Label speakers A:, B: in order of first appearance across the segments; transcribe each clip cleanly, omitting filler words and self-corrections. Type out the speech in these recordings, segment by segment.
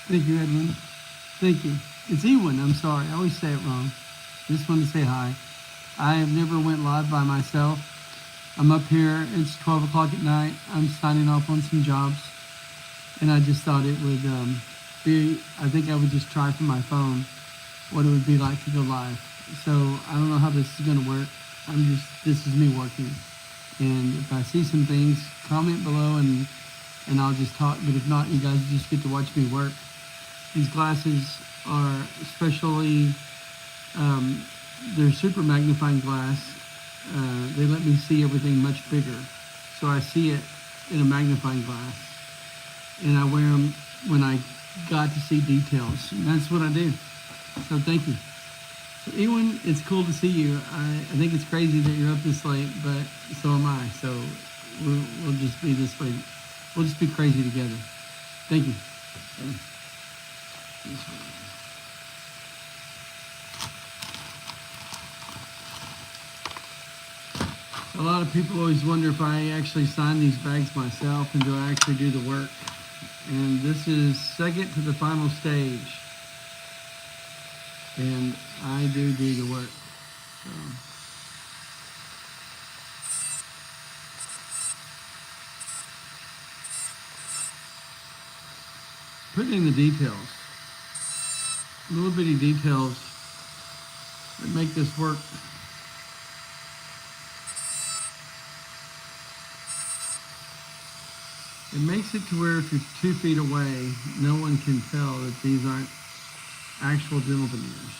A: Thank you, Edwin. Thank you. It's Ewan. I'm sorry. I always say it wrong. Just wanted to say hi. I have never went live by myself. I'm up here. It's 12 o'clock at night. I'm signing off on some jobs, and I just thought it would be. I think I would just try from my phone what it would be like to go live. So I don't know how this is going to work. This is me working, and if I see some things, comment below and I'll just talk. But if not, you guys just get to watch me work. These glasses are especially, they're super magnifying glass. They let me see everything much bigger. So I see it in a magnifying glass. And I wear them when I got to see details. And that's what I do. So thank you. So Ewan, it's cool to see you. I think it's crazy that you're up this late, but so am I. So we'll just be this way. We'll just be crazy together. Thank you. A lot of people always wonder if I actually sign these bags myself and do I actually do the work. And this is second to the final stage. And I do the work. So. Putting in the details. Little bitty details that make this work. It makes it to where if you're 2 feet away, no one can tell that these aren't actual dental veneers.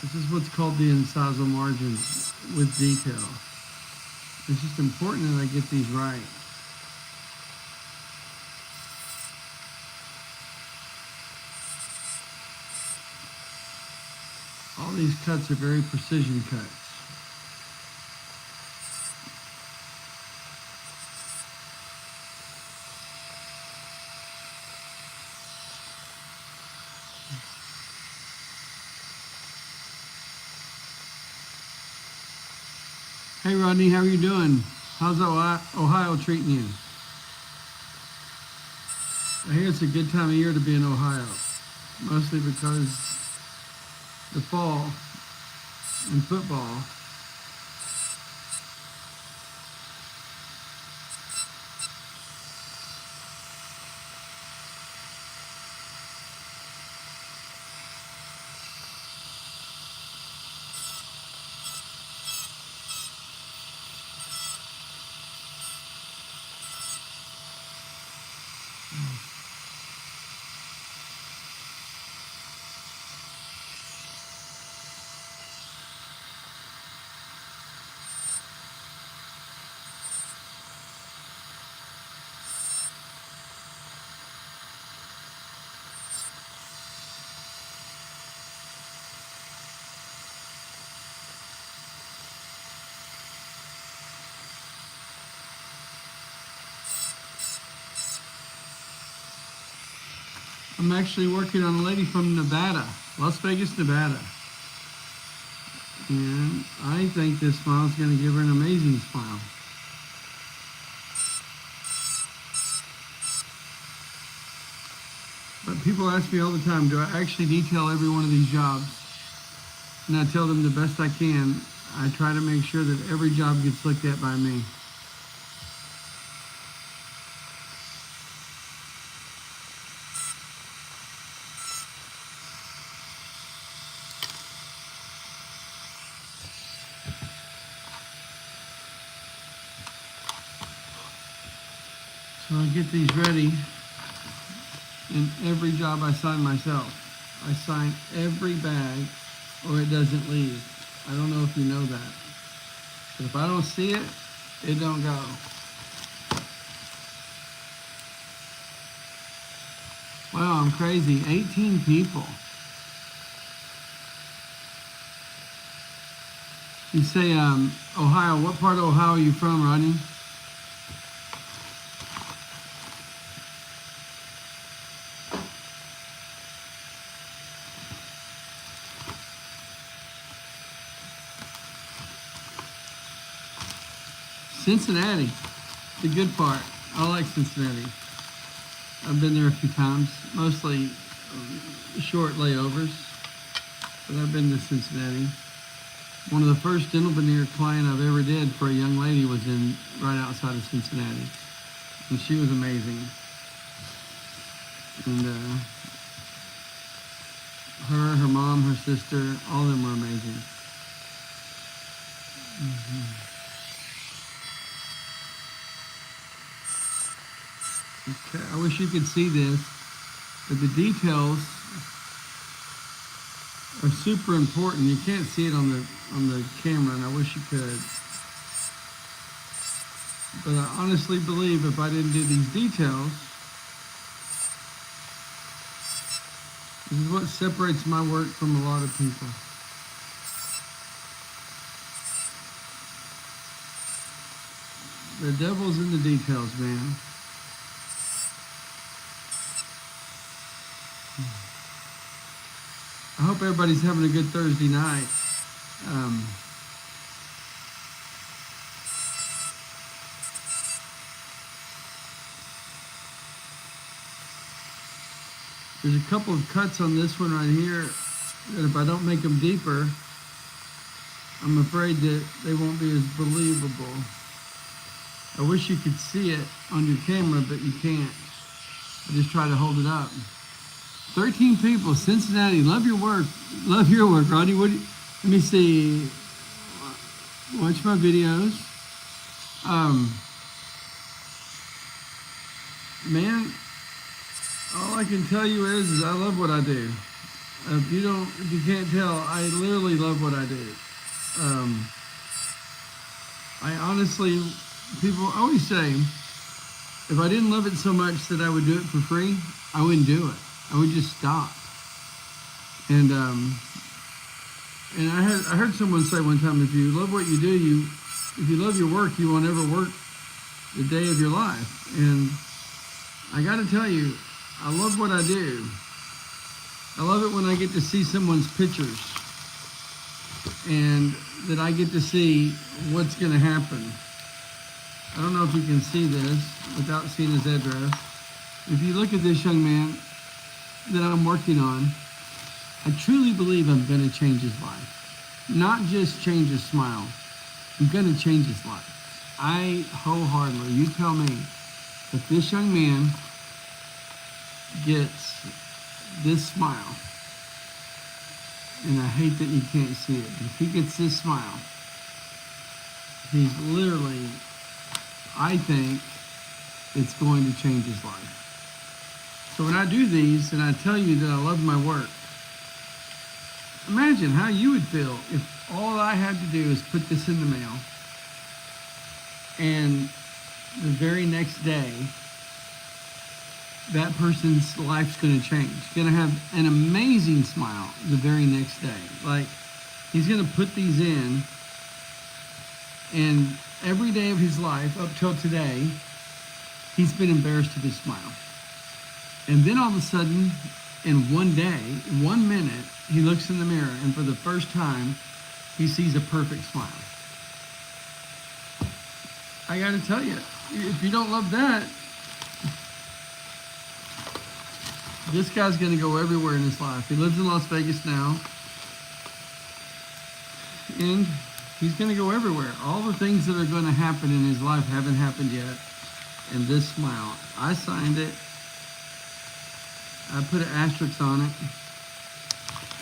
A: This is what's called the incisal margins with detail. It's just important that I get these right. All these cuts are very precision cuts. Hey Rodney, how are you doing? How's Ohio treating you? I hear it's a good time of year to be in Ohio, mostly because the fall in football. I'm actually working on a lady from Nevada, Las Vegas, Nevada. And I think this smile is going to give her an amazing smile. But people ask me all the time, do I actually detail every one of these jobs? And I tell them the best I can. I try to make sure that every job gets looked at by me. So I get these ready, and every job I sign myself. I sign every bag or it doesn't leave. I don't know if you know that. But if I don't see it, it don't go. Wow, I'm crazy. 18 people. You say, Ohio. What part of Ohio are you from, Rodney? Cincinnati, the good part. I like Cincinnati. I've been there a few times, mostly short layovers, but I've been to Cincinnati. One of the first dental veneer client I've ever did for a young lady was in right outside of Cincinnati, and she was amazing. And her mom, her sister, all of them were amazing. Okay, I wish you could see this, but the details are super important. You can't see it on the camera, and I wish you could. But I honestly believe if I didn't do these details, this is what separates my work from a lot of people. The devil's in the details, man. I hope everybody's having a good Thursday night. There's a couple of cuts on this one right here that if I don't make them deeper, I'm afraid that they won't be as believable. I wish you could see it on your camera, but you can't. I just try to hold it up. 13 people, Cincinnati, love your work. Love your work, Rodney. Let me see. Watch my videos. Man, all I can tell you is I love what I do. If you can't tell, I literally love what I do. I honestly, people always say, if I didn't love it so much that I would do it for free, I wouldn't do it. I would just stop. And I heard someone say one time, if you love what you do, if you love your work, you won't ever work the day of your life. And I got to tell you, I love what I do. I love it when I get to see someone's pictures and that I get to see what's going to happen. I don't know if you can see this without seeing his address. If you look at this young man that I'm working on, I truly believe I'm going to change his life. Not just change his smile. I'm going to change his life. I wholeheartedly, you tell me, if this young man gets this smile, and I hate that you can't see it, but if he gets this smile, he's literally, I think, it's going to change his life. So when I do these and I tell you that I love my work, imagine how you would feel if all I had to do is put this in the mail and the very next day, that person's life's going to change. Going to have an amazing smile the very next day. Like, he's going to put these in, and every day of his life up till today, he's been embarrassed of his smile. And then all of a sudden, in one day, 1 minute, he looks in the mirror, and for the first time, he sees a perfect smile. I got to tell you, if you don't love that, this guy's going to go everywhere in his life. He lives in Las Vegas now, and he's going to go everywhere. All the things that are going to happen in his life haven't happened yet. And this smile, I signed it. I put an asterisk on it,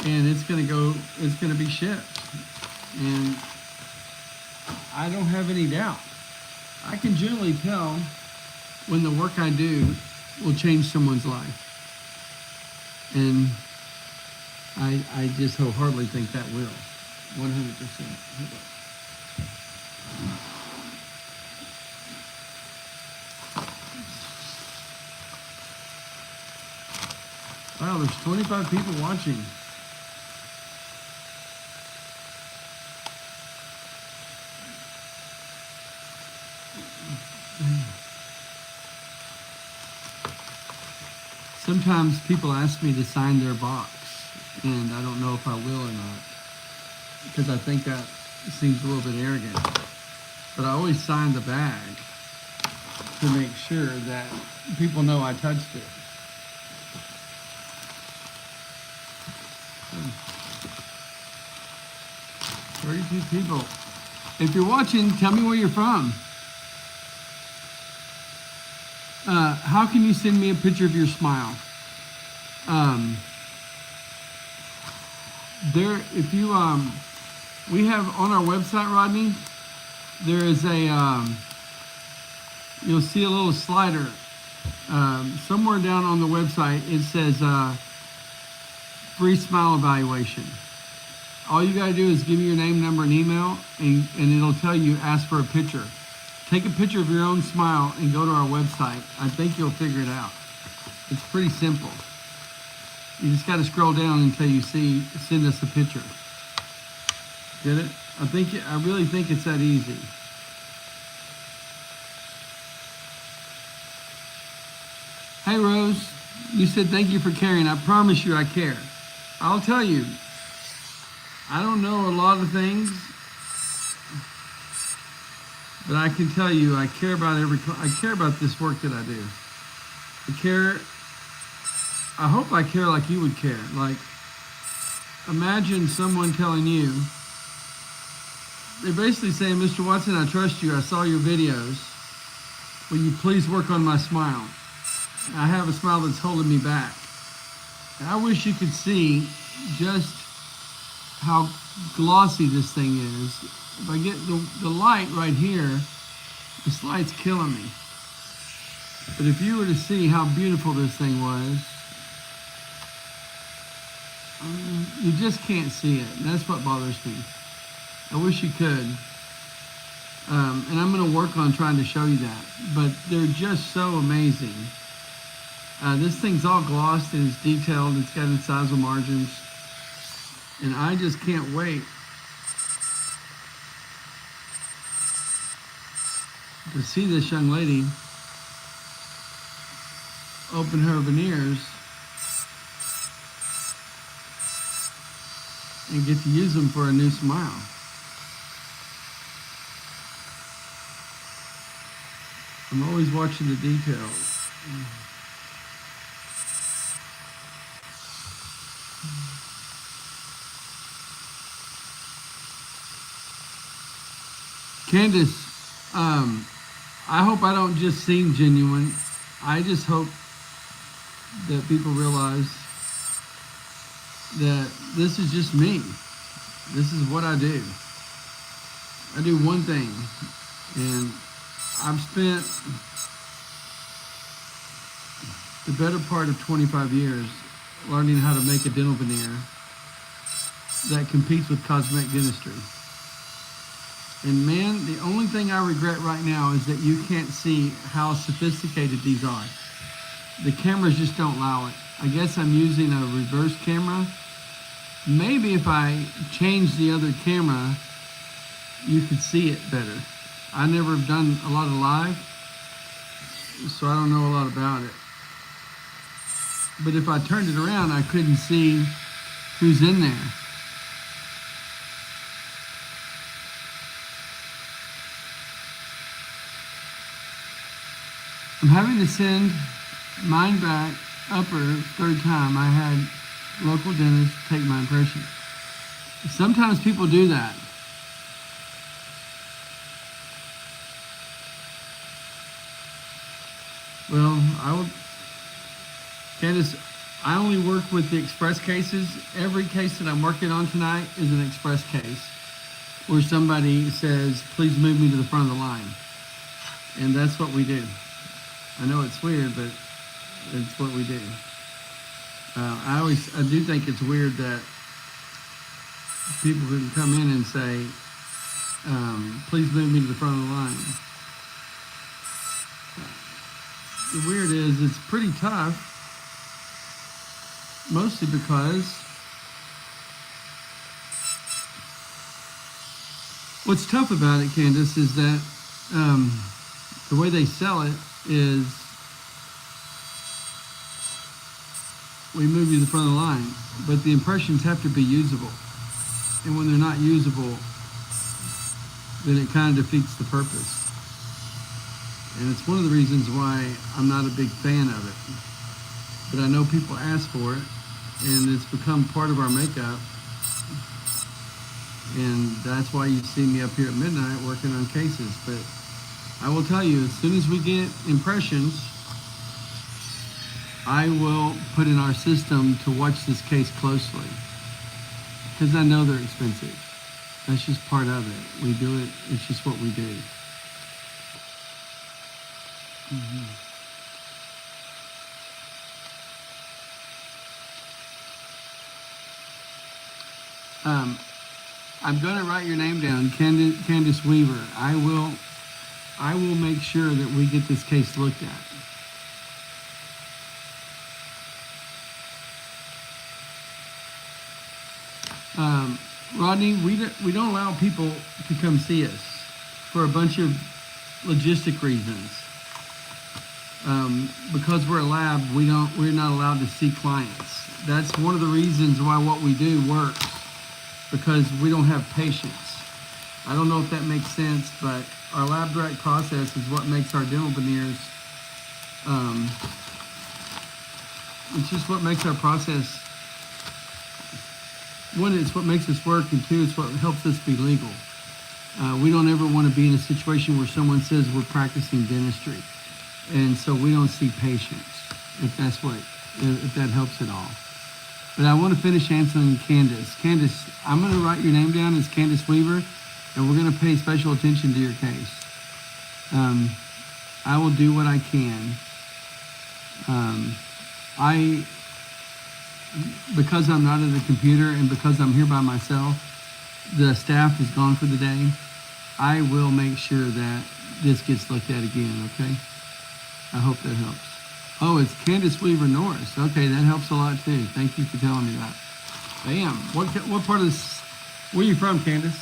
A: and it's going to be shipped. And I don't have any doubt. I can generally tell when the work I do will change someone's life. And I just wholeheartedly think that will, 100%. Wow, there's 25 people watching. Sometimes people ask me to sign their box, and I don't know if I will or not, because I think that seems a little bit arrogant. But I always sign the bag to make sure that people know I touched it. 32 people. If you're watching, tell me where you're from. How can you send me a picture of your smile? If you, we have on our website, Rodney, there is a, you'll see a little slider. Somewhere down on the website, it says free smile evaluation. All you gotta do is give me your name, number, and email, and it'll tell you ask for a picture. Take a picture of your own smile and go to our website. I think you'll figure it out. It's pretty simple. You just gotta scroll down until you see send us a picture. Get it? I really think it's that easy. Hey Rose, you said thank you for caring. I promise you I care. I'll tell you, I don't know a lot of things, but I can tell you I care about this work that I do. I hope I care like you would care. Like, imagine someone telling you, they're basically saying, Mr. Watson, I trust you. I saw your videos. Will you please work on my smile? I have a smile that's holding me back. And I wish you could see just how glossy this thing is. If I get the light right here, this light's killing me. But if you were to see how beautiful this thing was, you just can't see it. And that's what bothers me. I wish you could. And I'm going to work on trying to show you that. But they're just so amazing. This thing's all glossed and it's detailed. It's got incisal margins. And I just can't wait to see this young lady open her veneers and get to use them for a new smile. I'm always watching the details. Candace, I hope I don't just seem genuine. I just hope that people realize that this is just me. This is what I do. I do one thing, and I've spent the better part of 25 years learning how to make a dental veneer that competes with cosmetic dentistry. And man, the only thing I regret right now is that you can't see how sophisticated these are. The cameras just don't allow it. I guess I'm using a reverse camera. Maybe if I change the other camera, you could see it better. I never have done a lot of live, so I don't know a lot about it. But if I turned it around, I couldn't see who's in there. I'm having to send mine back upper third time. I had local dentists take my impression. Sometimes people do that. Well, Candace, I only work with the express cases. Every case that I'm working on tonight is an express case where somebody says, please move me to the front of the line. And that's what we do. I know it's weird, but it's what we do. I do think it's weird that people can come in and say, please move me to the front of the line. The weird is it's pretty tough, mostly because what's tough about it, Candace, is that the way they sell it is we move you to the front of the line, but the impressions have to be usable. And when they're not usable, then it kind of defeats the purpose. And it's one of the reasons why I'm not a big fan of it. But I know people ask for it, and it's become part of our makeup. And that's why you see me up here at midnight working on cases. But I will tell you, as soon as we get impressions, I will put in our system to watch this case closely, because I know they're expensive. That's just part of it. We do it. It's just what we do. I'm going to write your name down, Candace Weaver. I will make sure that we get this case looked at. Rodney, we don't allow people to come see us for a bunch of logistic reasons. Because we're a lab, we're not allowed to see clients. That's one of the reasons why what we do works, because we don't have patients. I don't know if that makes sense, but our lab direct process is what makes our dental veneers. It's just what makes our process. One, it's what makes us work, and two, it's what helps us be legal. We don't ever want to be in a situation where someone says we're practicing dentistry, and so we don't see patients, if that helps at all. But I want to finish answering Candace. Candace, I'm going to write your name down as Candace Weaver, and we're going to pay special attention to your case. I will do what I can. Because I'm not at a computer and because I'm here by myself, the staff is gone for the day. I will make sure that this gets looked at again, okay? I hope that helps. Oh, it's Candace Weaver Norris. Okay, that helps a lot too. Thank you for telling me that. Bam. What part of this, where are you from, Candace?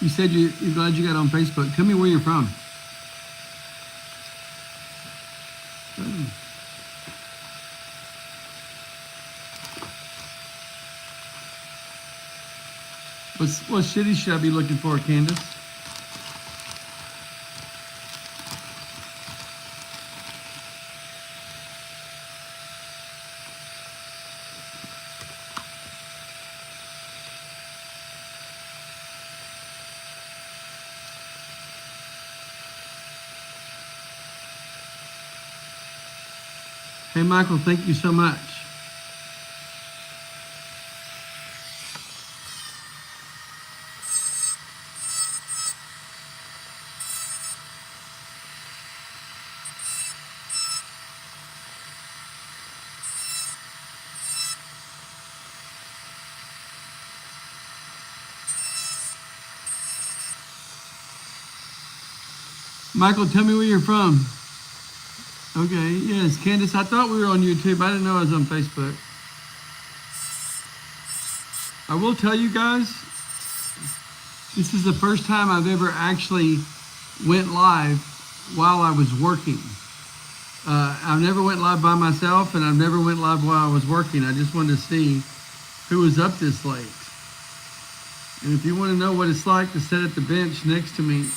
A: You said you're glad you got on Facebook. Tell me where you're from. What city should I be looking for, Candace? Hey, Michael, thank you so much. Michael, tell me where you're from. Okay, yes, Candace, I thought we were on YouTube. I didn't know I was on Facebook. I will tell you guys, this is the first time I've ever actually went live while I was working. I've never went live by myself, and I've never went live while I was working. I just wanted to see who was up this late. And if you want to know what it's like to sit at the bench next to me,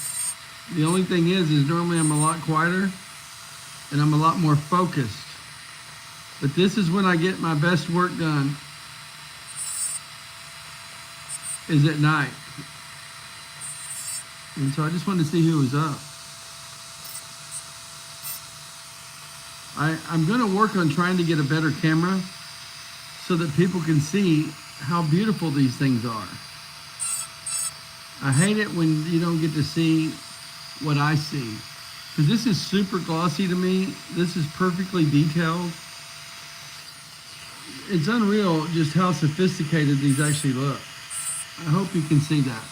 A: the only thing is normally I'm a lot quieter and I'm a lot more focused. But this is when I get my best work done, is at night. And so I just wanted to see who was up. I'm going to work on trying to get a better camera so that people can see how beautiful these things are. I hate it when you don't get to see what I see, because this is super glossy to me. This is perfectly detailed. It's unreal just how sophisticated these actually look. I hope you can see that.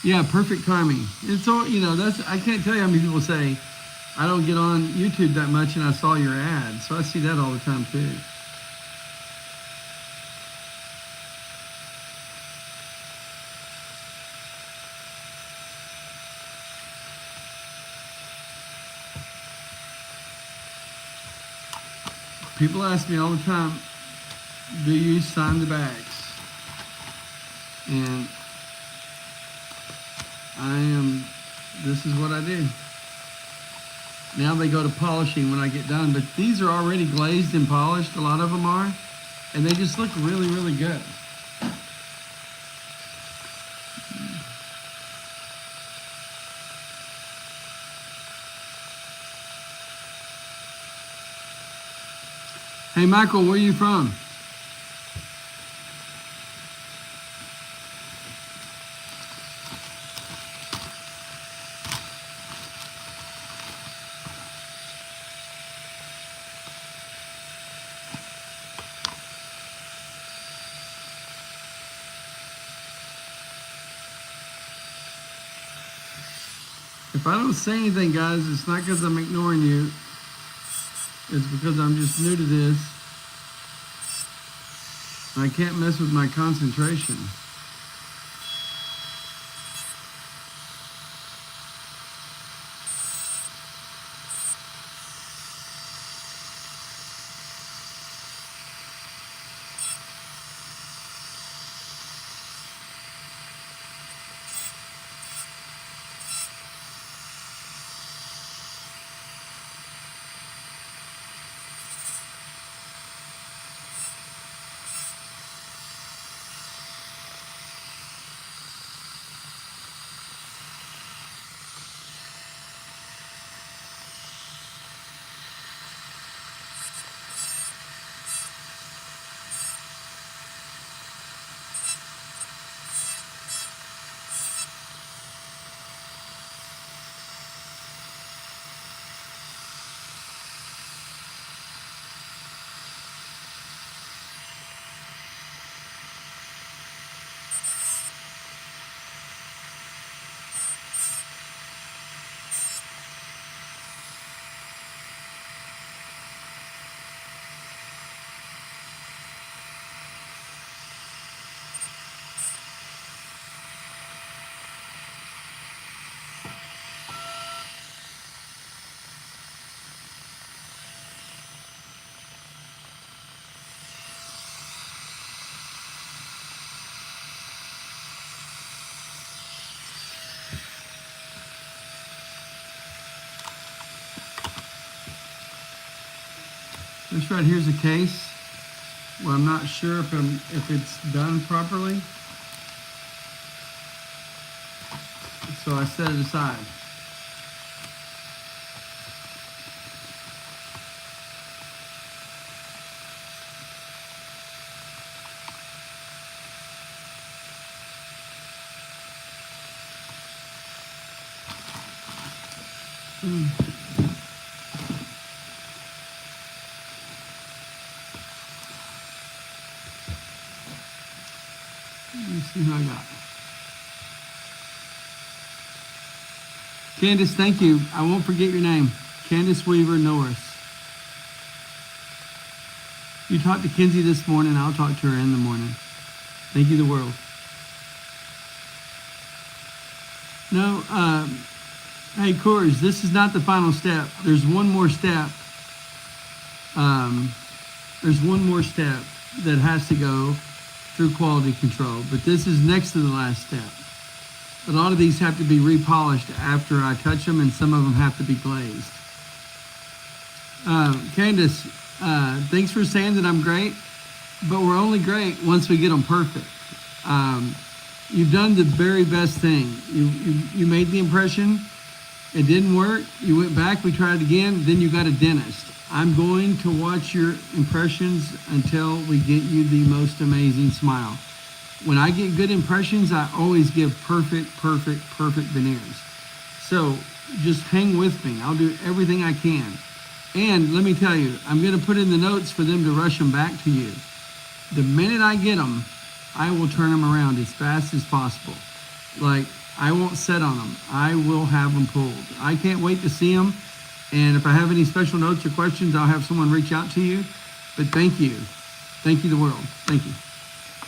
A: Yeah, perfect timing. It's all, I can't tell you how many people say, I don't get on YouTube that much and I saw your ad. So I see that all the time too. People ask me all the time, do you sign the bags? And this is what I do. Now they go to polishing when I get done, but these are already glazed and polished, a lot of them are, and they just look really, really good. Hey Michael, where are you from? If I don't say anything, guys, it's not because I'm ignoring you. It's because I'm just new to this. And I can't mess with my concentration. This right here is a case where I'm not sure if it's done properly. So I set it aside. Let me see who I got. Candace, thank you. I won't forget your name. Candace Weaver Norris. You talked to Kenzie this morning. I'll talk to her in the morning. Thank you, the world. No, hey, Coors, this is not the final step. There's one more step. There's one more step that has to go through quality control, but this is next to the last step. A lot of these have to be repolished after I touch them, and some of them have to be glazed. Candace, thanks for saying that I'm great, but we're only great once we get them perfect. You've done the very best thing. You made the impression. It didn't work. You went back. We tried it again. Then you got a dentist. I'm going to watch your impressions until we get you the most amazing smile. When I get good impressions, I always give perfect veneers. So just hang with me. I'll do everything I can. And let me tell you, I'm going to put in the notes for them to rush them back to you. The minute I get them, I will turn them around as fast as possible. Like, I won't sit on them. I will have them pulled. I can't wait to see them. And if I have any special notes or questions, I'll have someone reach out to you. But thank you. Thank you, the world. Thank you.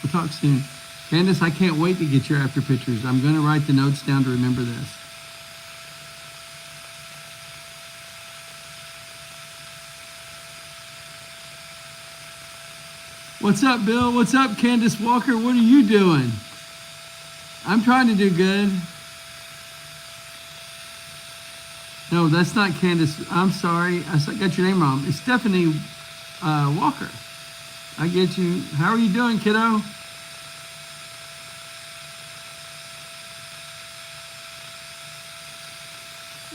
A: We'll talk soon. Candace, I can't wait to get your after pictures. I'm going to write the notes down to remember this. What's up, Bill? What's up, Candace Walker? What are you doing? I'm trying to do good. No, that's not Candace. I'm sorry. Got your name wrong. It's Stephanie Walker. I get you. How are you doing, kiddo?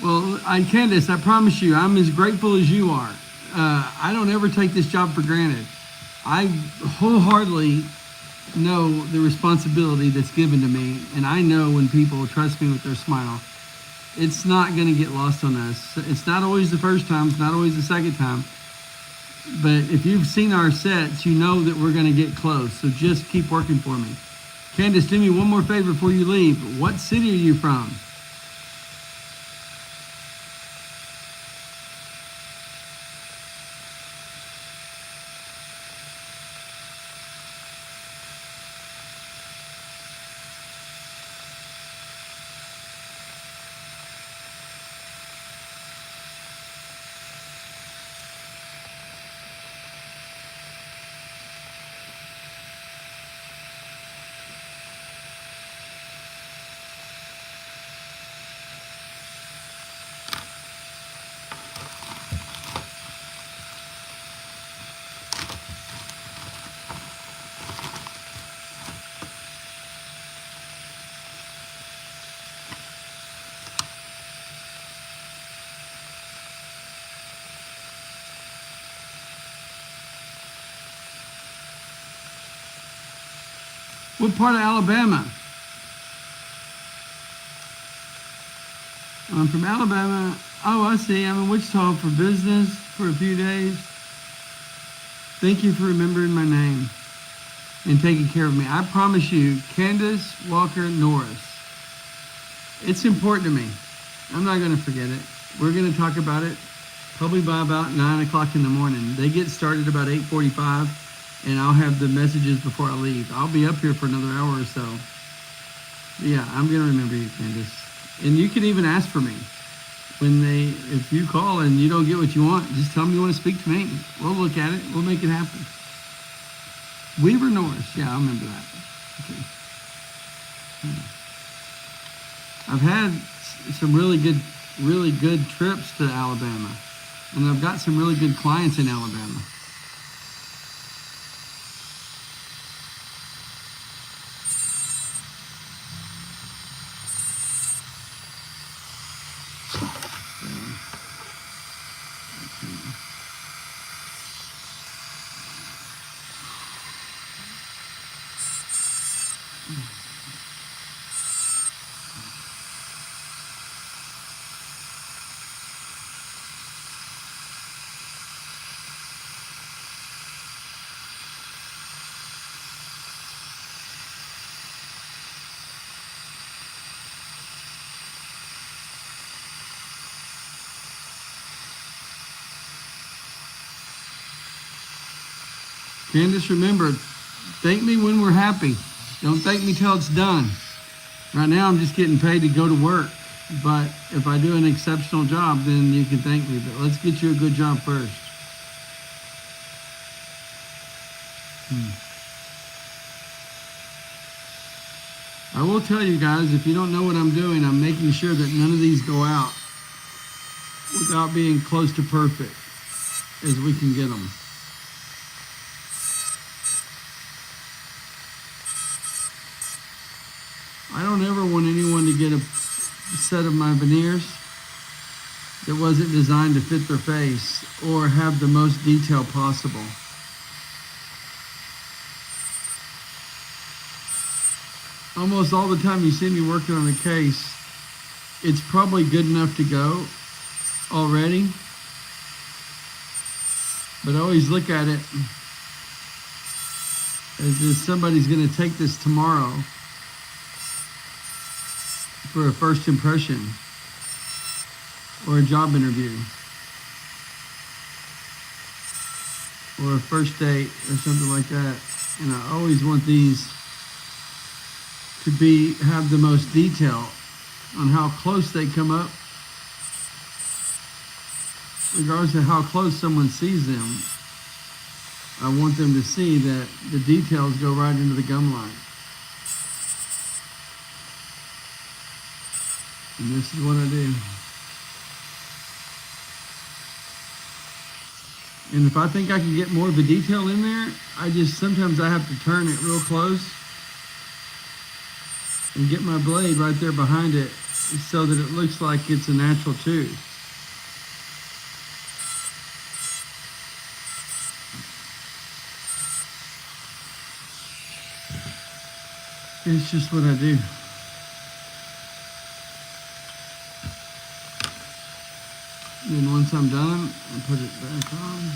A: Well, Candace, I promise you, I'm as grateful as you are. I don't ever take this job for granted. I wholeheartedly know the responsibility that's given to me, and I know when people trust me with their smile, it's not going to get lost on us. It's not always the first time, it's not always the second time, but if you've seen our sets, you know that we're going to get close, so just keep working for me. Candace, do me one more favor before you leave. What city are you from? What part of Alabama? I'm from Alabama. Oh, I see. I'm in Wichita for business for a few days. Thank you for remembering my name and taking care of me. I promise you, Candace Walker Norris. It's important to me. I'm not going to forget it. We're going to talk about it probably by about 9 o'clock in the morning. They get started about 8:45. And I'll have the messages before I leave. I'll be up here for another hour or so. Yeah, I'm gonna remember you, Candace. And you can even ask for me. If you call and you don't get what you want, just tell me you want to speak to me. We'll look at it, we'll make it happen. Weaver Norris, yeah, I remember that. Okay. I've had some really good trips to Alabama. And I've got some really good clients in Alabama. Candace, remember, thank me when we're happy. Don't thank me till it's done. Right now, I'm just getting paid to go to work. But if I do an exceptional job, then you can thank me. But let's get you a good job first. I will tell you guys, if you don't know what I'm doing, I'm making sure that none of these go out without being close to perfect as we can get them. I don't ever want anyone to get a set of my veneers that wasn't designed to fit their face or have the most detail possible. Almost all the time you see me working on a case, it's probably good enough to go already, but I always look at it as if somebody's going to take this tomorrow for a first impression or a job interview or a first date or something like that. And I always want these to have the most detail on how close they come up, regardless of how close someone sees them. I want them to see that the details go right into the gum line. And this is what I do. And if I think I can get more of the detail in there, sometimes I have to turn it real close and get my blade right there behind it so that it looks like it's a natural tooth. It's just what I do. Then once I'm done, I put it back on.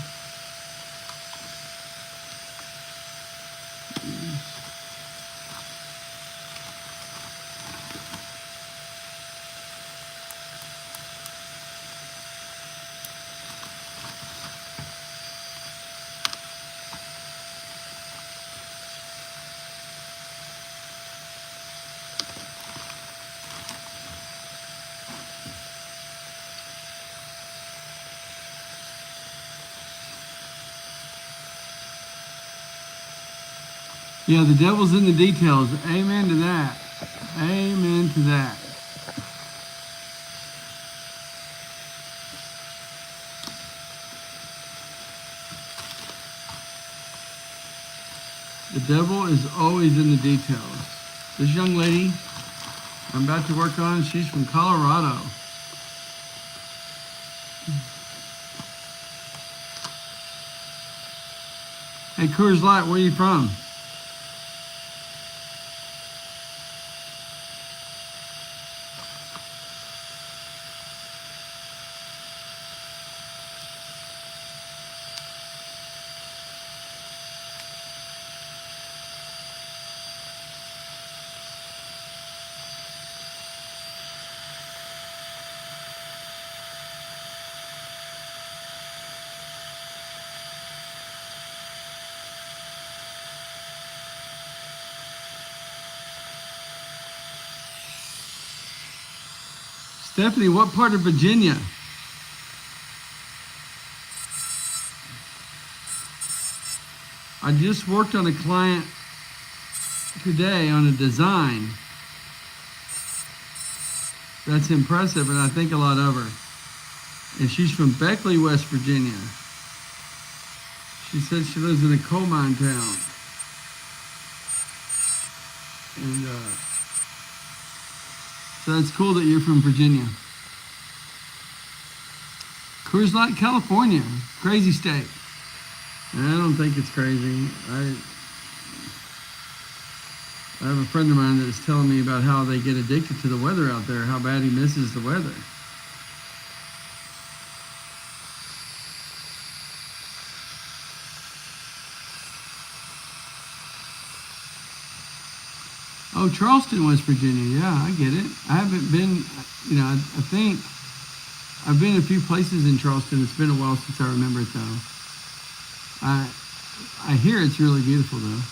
A: Yeah, the devil's in the details. Amen to that. Amen to that. The devil is always in the details. This young lady I'm about to work on, she's from Colorado. Hey, Coors Light, where are you from? Stephanie, what part of Virginia? I just worked on a client today on a design that's impressive, and I think a lot of her. And she's from Beckley, West Virginia. She said she lives in a coal mine town. And so that's cool that you're from Virginia. Coors Light, California, crazy state. And I don't think it's crazy. I have a friend of mine that's telling me about how they get addicted to the weather out there, how bad he misses the weather. Oh, Charleston, West Virginia. Yeah, I get it. I haven't been, I think I've been a few places in Charleston. It's been a while since I remember it, though. I hear it's really beautiful, though.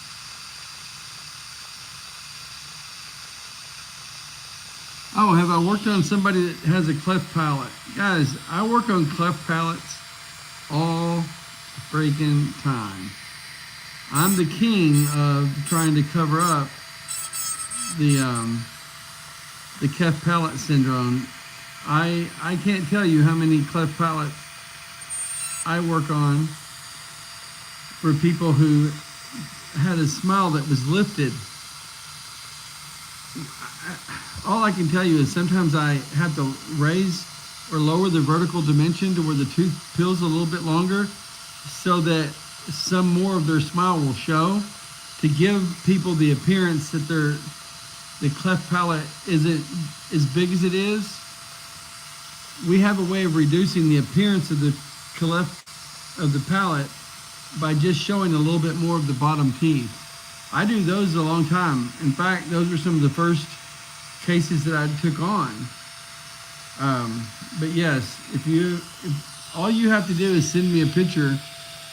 A: Oh, have I worked on somebody that has a cleft palate? Guys, I work on cleft palates all freaking time. I'm the king of trying to cover up the cleft palate syndrome. I can't tell you how many cleft palates I work on for people who had a smile that was lifted. All I can tell you is sometimes I have to raise or lower the vertical dimension to where the tooth peels a little bit longer so that some more of their smile will show, to give people the appearance that the cleft palate isn't as big as it is. We have a way of reducing the appearance of the cleft of the palate by just showing a little bit more of the bottom teeth. I do those a long time. In fact, those were some of the first cases that I took on. But yes, if all you have to do is send me a picture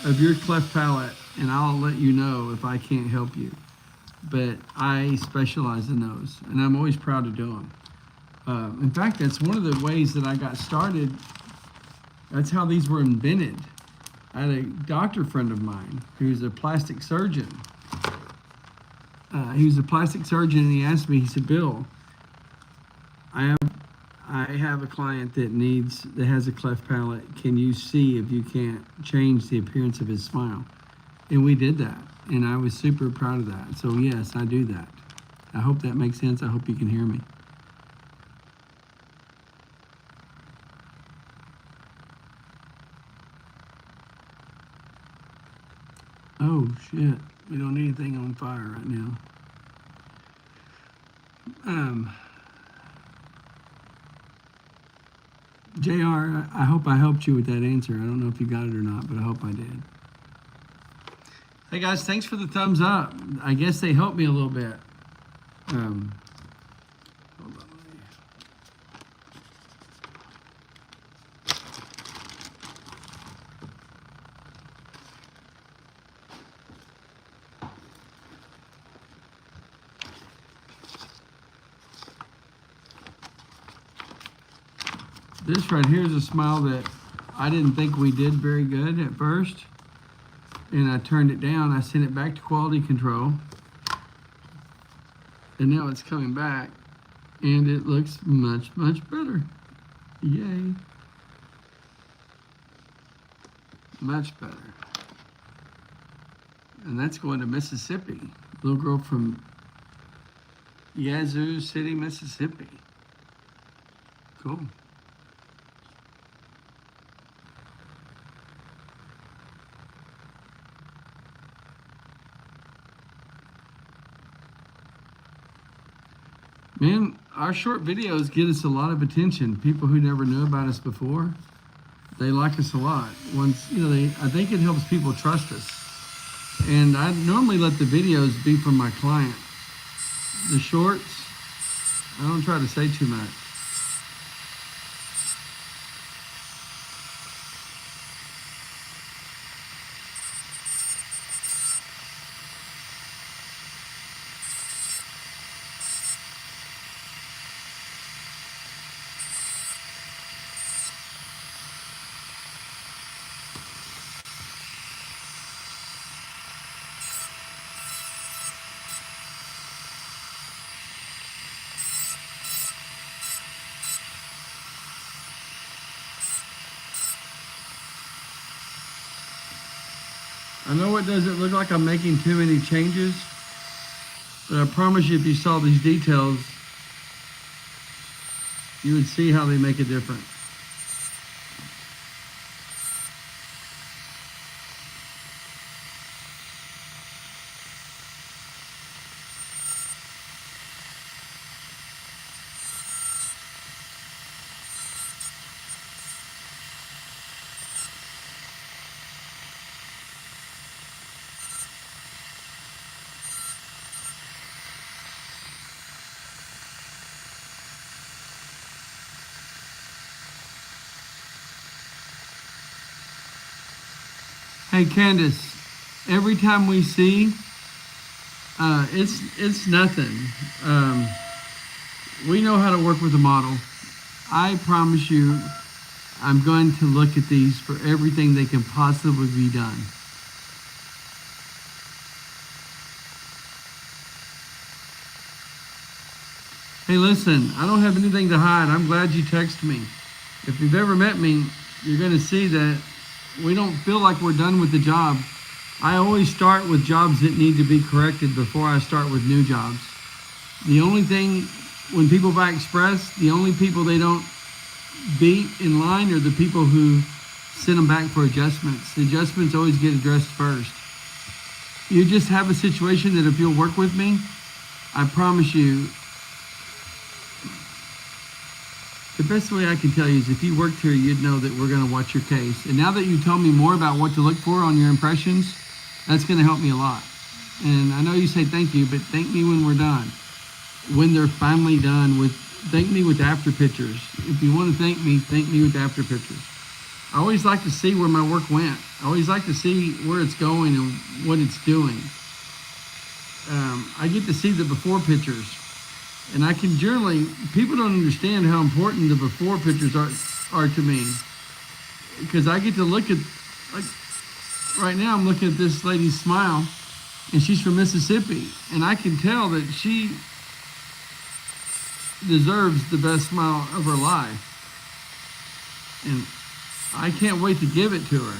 A: of your cleft palate, and I'll let you know if I can't help you. But I specialize in those, and I'm always proud to do them. In fact, that's one of the ways that I got started. That's how these were invented. I had a doctor friend of mine who's a plastic surgeon. He was a plastic surgeon, and he asked me, he said, Bill, I have a client that has a cleft palate. Can you see if you can't change the appearance of his smile? And we did that, and I was super proud of that. So yes, I do that. I hope that makes sense. I hope you can hear me. Oh shit, we don't need anything on fire right now. JR, I hope I helped you with that answer. I don't know if you got it or not, but I hope I did. Hey guys, thanks for the thumbs up. I guess they helped me a little bit. Hold on. This right here is a smile that I didn't think we did very good at first. And I turned it down. I sent it back to quality control. And now it's coming back. And it looks much, much better. Yay. Much better. And that's going to Mississippi. Little girl from Yazoo City, Mississippi. Cool. Man, our short videos get us a lot of attention. People who never knew about us before, they like us a lot. Once, I think it helps people trust us. And I normally let the videos be from my client. The shorts, I don't try to say too much. I know it doesn't look like I'm making too many changes, but I promise you if you saw these details, you would see how they make a difference. Hey Candace, every time we see, it's nothing. We know how to work with a model. I promise you, I'm going to look at these for everything they can possibly be done. Hey listen, I don't have anything to hide. I'm glad you texted me. If you've ever met me, you're gonna see that we don't feel like we're done with the job. I always start with jobs that need to be corrected before I start with new jobs. The only thing, when people buy Express, the only people they don't beat in line are the people who send them back for adjustments. The adjustments always get addressed first. You just have a situation that if you'll work with me, I promise you, the best way I can tell you is if you worked here, you'd know that we're going to watch your case. And now that you told me more about what to look for on your impressions, that's going to help me a lot. And I know you say thank you, but thank me when we're done. When they're finally done, thank me with after pictures. If you want to thank me with after pictures. I always like to see where my work went. I always like to see where it's going and what it's doing. I get to see the before pictures. And I can generally, people don't understand how important the before pictures are to me. Because I get to look at, like, right now I'm looking at this lady's smile, and she's from Mississippi, and I can tell that she deserves the best smile of her life. And I can't wait to give it to her.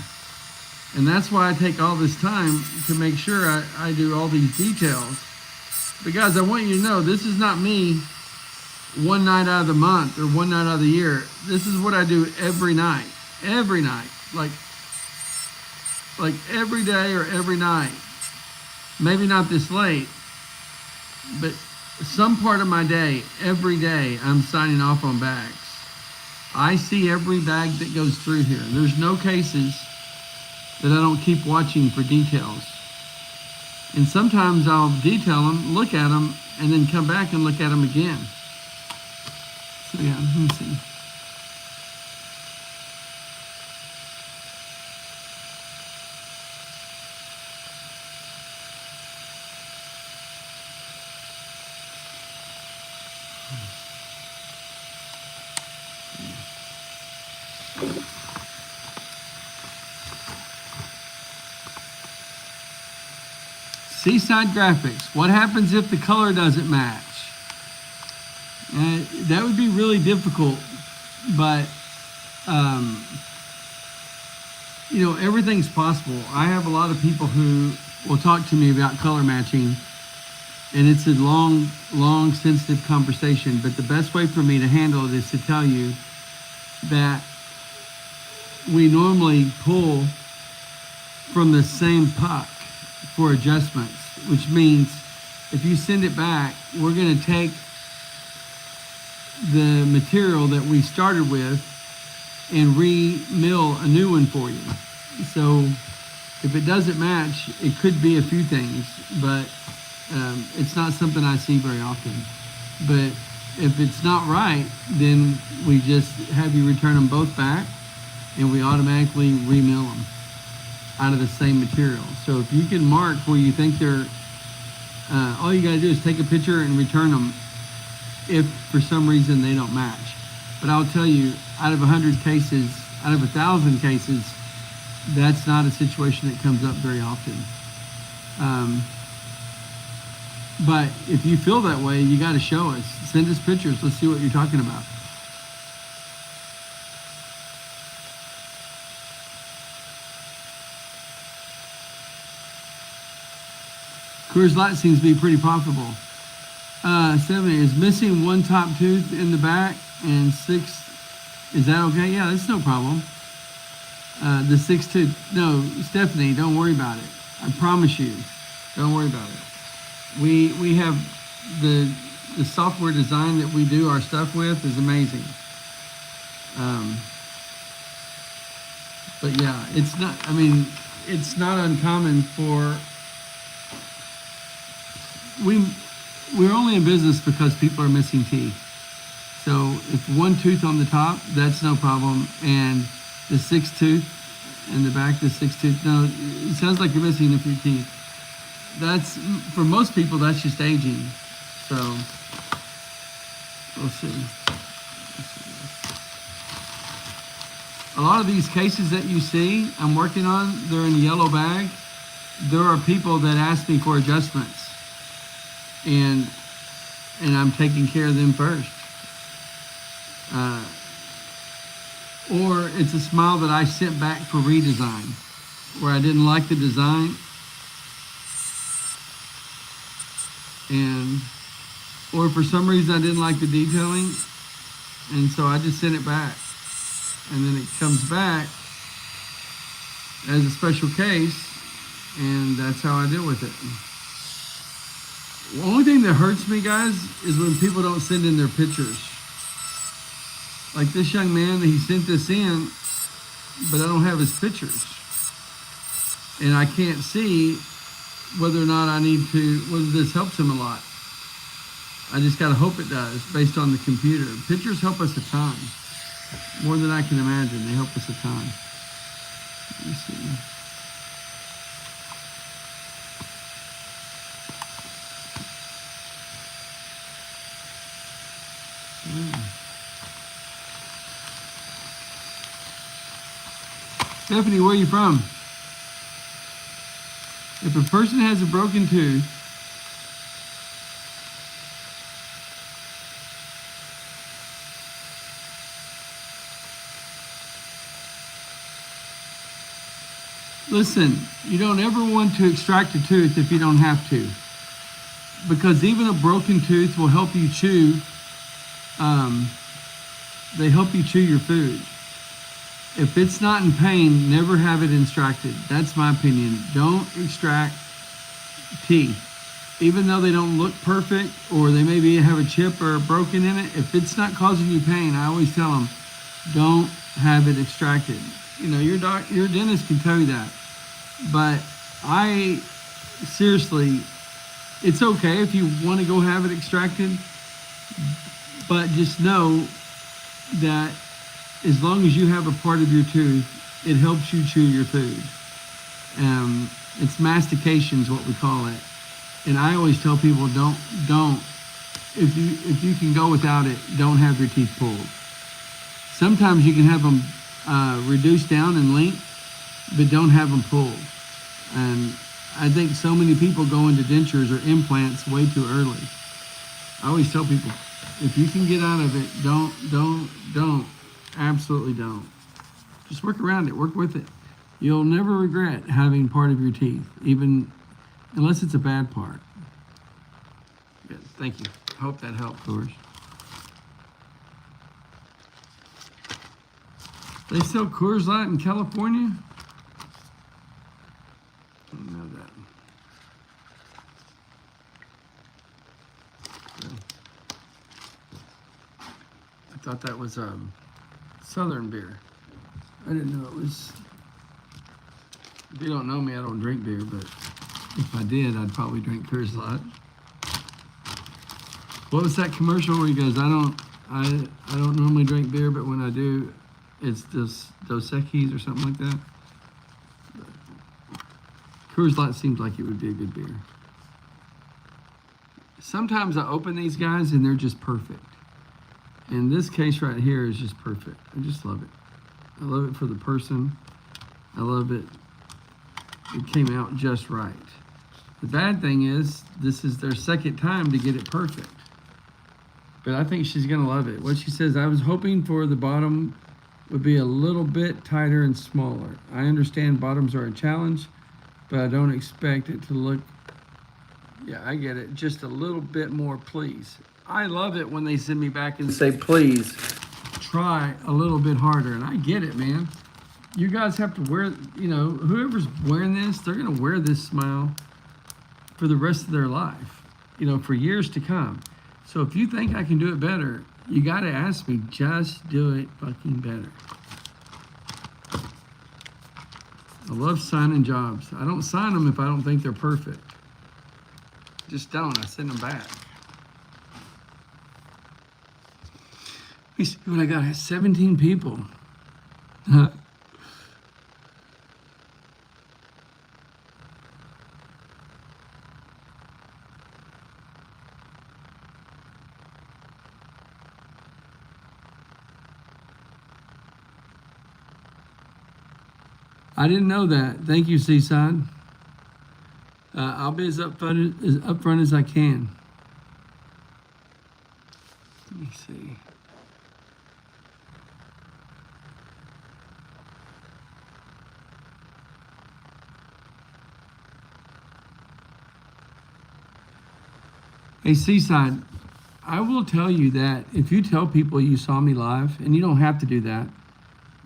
A: And that's why I take all this time to make sure I do all these details. But guys, I want you to know, this is not me one night out of the month or one night out of the year. This is what I do every night. Every night. Like every day or every night. Maybe not this late, but some part of my day, every day, I'm signing off on bags. I see every bag that goes through here. There's no cases that I don't keep watching for details. And sometimes I'll detail them, look at them, and then come back and look at them again. So yeah, let me see. Seaside graphics. What happens if the color doesn't match? That would be really difficult, but you know, everything's possible. I have a lot of people who will talk to me about color matching, and it's a long, sensitive conversation, but the best way for me to handle it is to tell you that we normally pull from the same puck for adjustments, which means if you send it back, we're going to take the material that we started with and re-mill a new one for you. So if it doesn't match, it could be a few things, but it's not something I see very often. But if it's not right, then we just have you return them both back, and we automatically re-mill them out of the same material. So if you can mark where you think they're, all you gotta do is take a picture and return them if for some reason they don't match. But I'll tell you, out of 100 cases, out of 1,000 cases, that's not a situation that comes up very often. But if you feel that way, you gotta show us. Send us pictures, let's see what you're talking about. Coors Light seems to be pretty profitable. 70 is missing one top tooth in the back, and 6, is that okay? Yeah, that's no problem. The 6 tooth, no, Stephanie, don't worry about it. I promise you, don't worry about it. We have the software design that we do our stuff with is amazing. But yeah, it's not, I mean, it's not uncommon for, we're only in business because people are missing teeth. So if one tooth on the top, that's no problem. And the 6 tooth in the back, the 6 tooth, no, it sounds like you're missing a few teeth. That's, for most people, that's just aging. So we'll see. A lot of these cases that you see I'm working on, they're in a yellow bag. There are people that ask me for adjustments, and I'm taking care of them first. Or it's a smile that I sent back for redesign, where I didn't like the design, or for some reason I didn't like the detailing, and so I just sent it back. And then it comes back as a special case, and that's how I deal with it. The only thing that hurts me, guys, is when people don't send in their pictures. Like this young man, he sent this in, but I don't have his pictures. And I can't see whether or not whether this helps him a lot. I just gotta hope it does, based on the computer. Pictures help us a ton. More than I can imagine, they help us a ton. Let me see. Stephanie, where are you from? If a person has a broken tooth, listen, you don't ever want to extract a tooth if you don't have to. Because even a broken tooth will help you chew. They help you chew your food. If it's not in pain, never have it extracted. That's my opinion. Don't extract teeth. Even though they don't look perfect or they maybe have a chip or a broken in it, if it's not causing you pain, I always tell them, don't have it extracted. You know, your dentist can tell you that. But seriously, it's okay if you want to go have it extracted, but just know that as long as you have a part of your tooth, it helps you chew your food. It's mastication is what we call it. And I always tell people, if you can go without it, don't have your teeth pulled. Sometimes you can have them reduced down in length, but don't have them pulled. And I think so many people go into dentures or implants way too early. I always tell people, if you can get out of it, don't. Absolutely don't. Just work around it. Work with it. You'll never regret having part of your teeth, even unless it's a bad part. Good. Thank you. Hope that helped, Doris. They sell Coors Light in California? I didn't know that. Okay. I thought that was Southern beer. I didn't know it was. If you don't know me, I don't drink beer, but if I did, I'd probably drink Coors Light. What was that commercial where he goes, I don't normally drink beer, but when I do, it's just Dos Equis or something like that. But Coors Light seems like it would be a good beer. Sometimes I open these guys and they're just perfect. And this case right here is just perfect. I just love it. I love it for the person. I love it. It came out just right. The bad thing is, this is their second time to get it perfect. But I think she's gonna love it. What she says, I was hoping for the bottom would be a little bit tighter and smaller. I understand bottoms are a challenge, but I don't expect it to look, yeah, I get it, just a little bit more, please. I love it when they send me back and say, please try a little bit harder. And I get it, man. You guys have to wear, you know, whoever's wearing this, they're going to wear this smile for the rest of their life, you know, for years to come. So if you think I can do it better, you got to ask me, just do it fucking better. I love signing jobs. I don't sign them if I don't think they're perfect. Just don't. I send them back. Let me see what I got. 17 people. I didn't know that. Thank you, Seaside. I'll be as upfront as I can. Let me see. Hey, Seaside, I will tell you that if you tell people you saw me live, and you don't have to do that,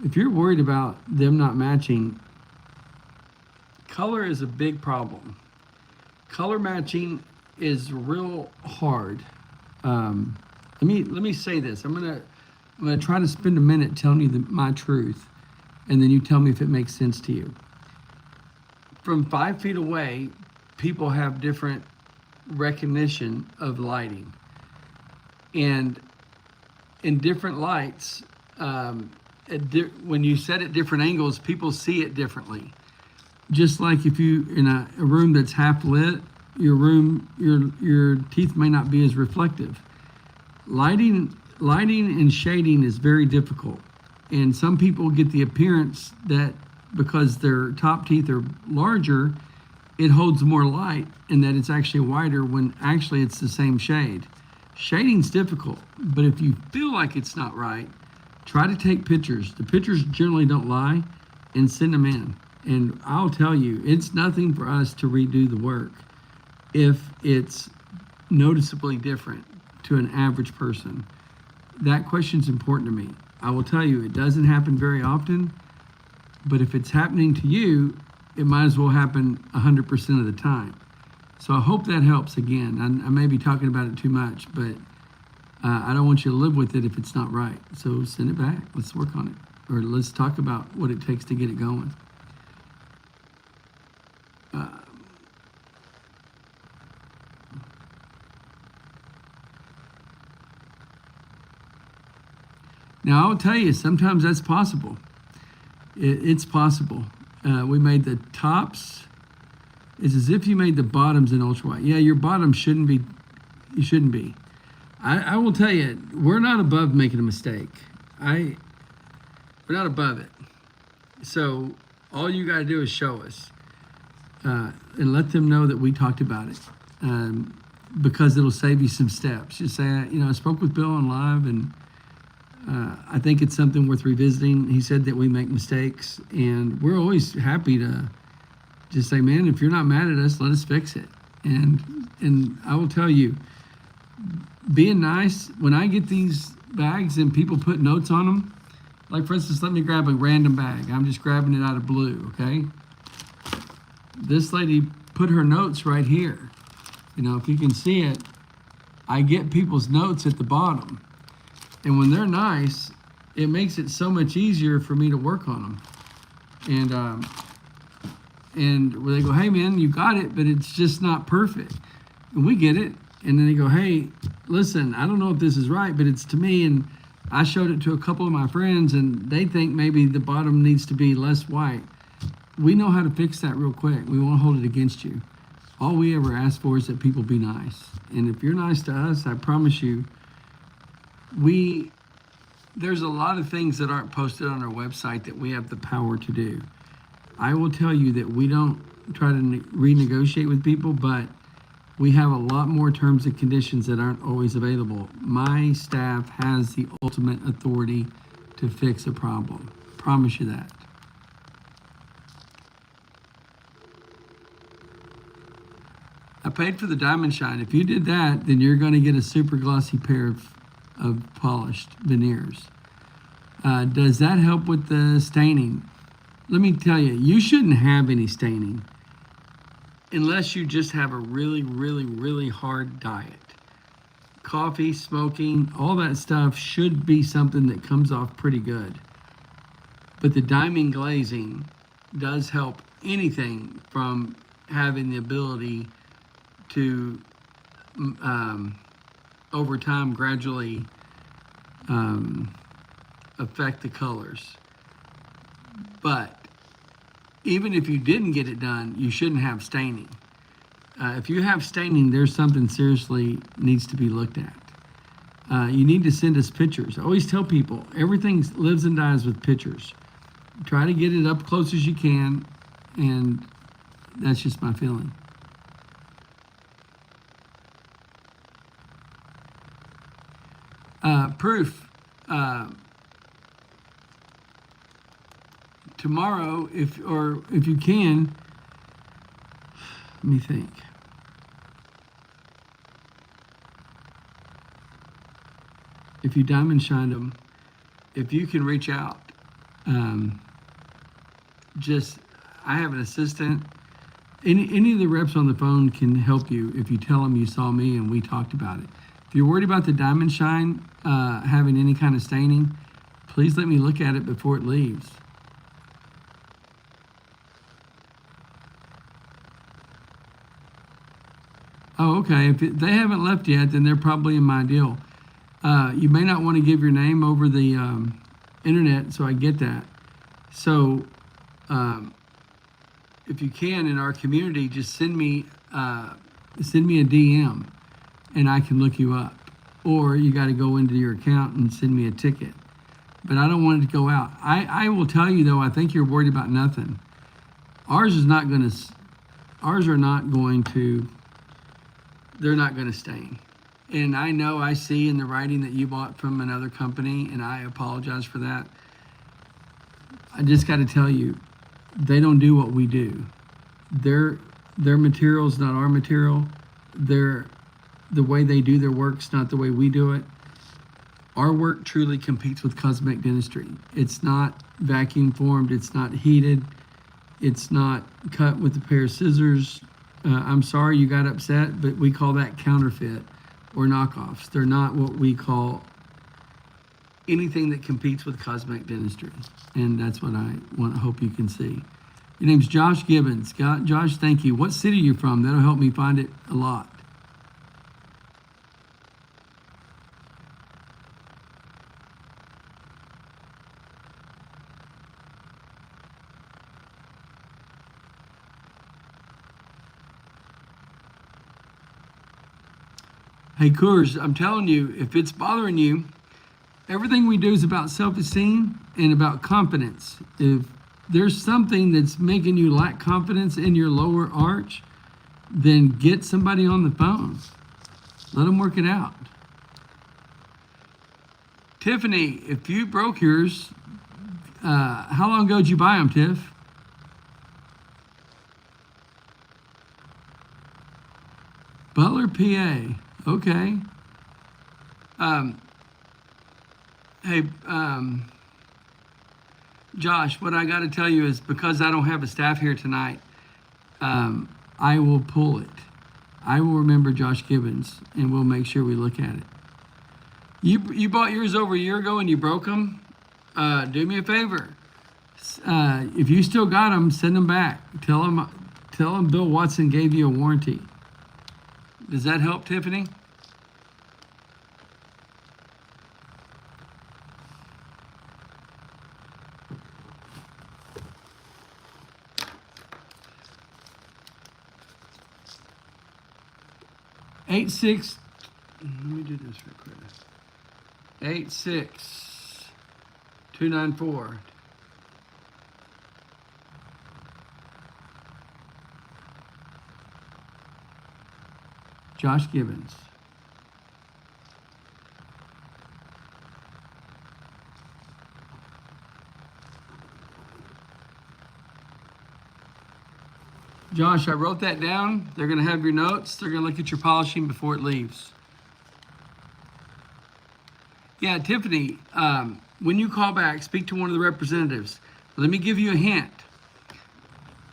A: if you're worried about them not matching, color is a big problem. Color matching is real hard. Let me say this. I'm gonna try to spend a minute telling you my truth, and then you tell me if it makes sense to you. From 5 feet away, people have different recognition of lighting, and in different lights, when you set at different angles, people see it differently. Just like if you in a room that's half lit, your teeth may not be as reflective. Lighting and shading is very difficult, and some people get the appearance that because their top teeth are larger, it holds more light and that it's actually whiter when actually it's the same shade. Shading's difficult, but if you feel like it's not right, try to take pictures. The pictures generally don't lie, and send them in. And I'll tell you, it's nothing for us to redo the work if it's noticeably different to an average person. That question's important to me. I will tell you, it doesn't happen very often, but if it's happening to you, it might as well happen 100% of the time. So I hope that helps. Again, I may be talking about it too much, but I don't want you to live with it if it's not right. So send it back. Let's work on it. Or let's talk about what it takes to get it going. Now, I'll tell you, sometimes that's possible. It's possible. We made the tops. It's as if you made the bottoms in ultra white. Yeah, your bottom shouldn't be. You shouldn't be. I will tell you, we're not above making a mistake. We're not above it. So all you got to do is show us and let them know that we talked about it, because it'll save you some steps. Just say, I spoke with Bill on live, and I think it's something worth revisiting. He said that we make mistakes, and we're always happy to just say, man, if you're not mad at us, let us fix it. And I will tell you, being nice, when I get these bags and people put notes on them, like for instance, let me grab a random bag. I'm just grabbing it out of blue, okay? This lady put her notes right here. If you can see it, I get people's notes at the bottom. And when they're nice, it makes it so much easier for me to work on them. And where they go, hey man, you got it, but it's just not perfect. And we get it. And then they go, hey, listen, I don't know if this is right, but it's to me. And I showed it to a couple of my friends, and they think maybe the bottom needs to be less white. We know how to fix that real quick. We won't hold it against you. All we ever ask for is that people be nice. And if you're nice to us, I promise you, there's a lot of things that aren't posted on our website that we have the power to do. I will tell you that we don't try to renegotiate with people, but we have a lot more terms and conditions that aren't always available. My staff has the ultimate authority to fix a problem. Promise you that. I paid for the diamond shine. If you did that, then you're going to get a super glossy pair of polished veneers. Does that help with the staining? Let me tell you, you shouldn't have any staining unless you just have a really, really, really hard diet. Coffee, smoking, all that stuff should be something that comes off pretty good. But the diamond glazing does help anything from having the ability to, over time, gradually affect the colors. But even if you didn't get it done, you shouldn't have staining. If you have staining, there's something seriously needs to be looked at. You need to send us pictures. I always tell people, everything lives and dies with pictures. Try to get it up close as you can, and that's just my feeling. Proof. Tomorrow, if you can, let me think. If you diamond shined them, if you can reach out, I have an assistant. Any of the reps on the phone can help you if you tell them you saw me and we talked about it. If you're worried about the diamond shine having any kind of staining, please let me look at it before it leaves. Oh, okay. If they haven't left yet, then they're probably in my deal. You may not want to give your name over the internet, so I get that. So if you can, in our community, just send me a DM, and I can look you up. Or you got to go into your account and send me a ticket. But I don't want it to go out. I will tell you, though, I think you're worried about nothing. Ours ours are not going to, they're not going to stain. And I know I see in the writing that you bought from another company, and I apologize for that. I just got to tell you, they don't do what we do. Their material's not our material. The way they do their work's not the way we do it. Our work truly competes with cosmetic dentistry. It's not vacuum formed. It's not heated. It's not cut with a pair of scissors. I'm sorry you got upset, but we call that counterfeit or knockoffs. They're not what we call anything that competes with cosmetic dentistry. And that's what I hope you can see. Your name's Josh Gibbons. Josh, thank you. What city are you from? That'll help me find it a lot. Hey, Coors, I'm telling you, if it's bothering you, everything we do is about self-esteem and about confidence. If there's something that's making you lack confidence in your lower arch, then get somebody on the phone. Let them work it out. Tiffany, if you broke yours, how long ago did you buy them, Tiff? Butler, PA. Okay. Hey, Josh, what I got to tell you is because I don't have a staff here tonight, I will pull it. I will remember Josh Gibbons, and we'll make sure we look at it. You bought yours over a year ago and you broke them? Do me a favor. If you still got them, send them back. Tell them Bill Watson gave you a warranty. Does that help, Tiffany? Let me do this real quick. 86294. Josh Gibbons. Josh, I wrote that down. They're going to have your notes. They're going to look at your polishing before it leaves. Yeah, Tiffany, when you call back, speak to one of the representatives. Let me give you a hint.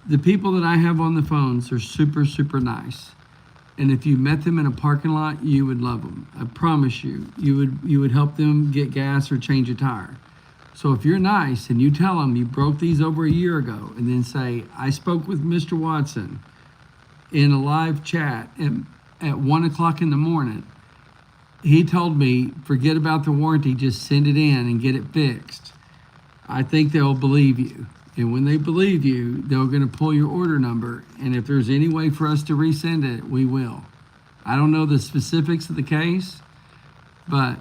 A: The people that I have on the phones are super, super nice. And if you met them in a parking lot, you would love them. I promise you. You would help them get gas or change a tire. So if you're nice and you tell them you broke these over a year ago and then say, I spoke with Mr. Watson in a live chat at 1 o'clock in the morning. He told me, forget about the warranty, just send it in and get it fixed. I think they'll believe you. And when they believe you, they're going to pull your order number. And if there's any way for us to resend it, we will. I don't know the specifics of the case, but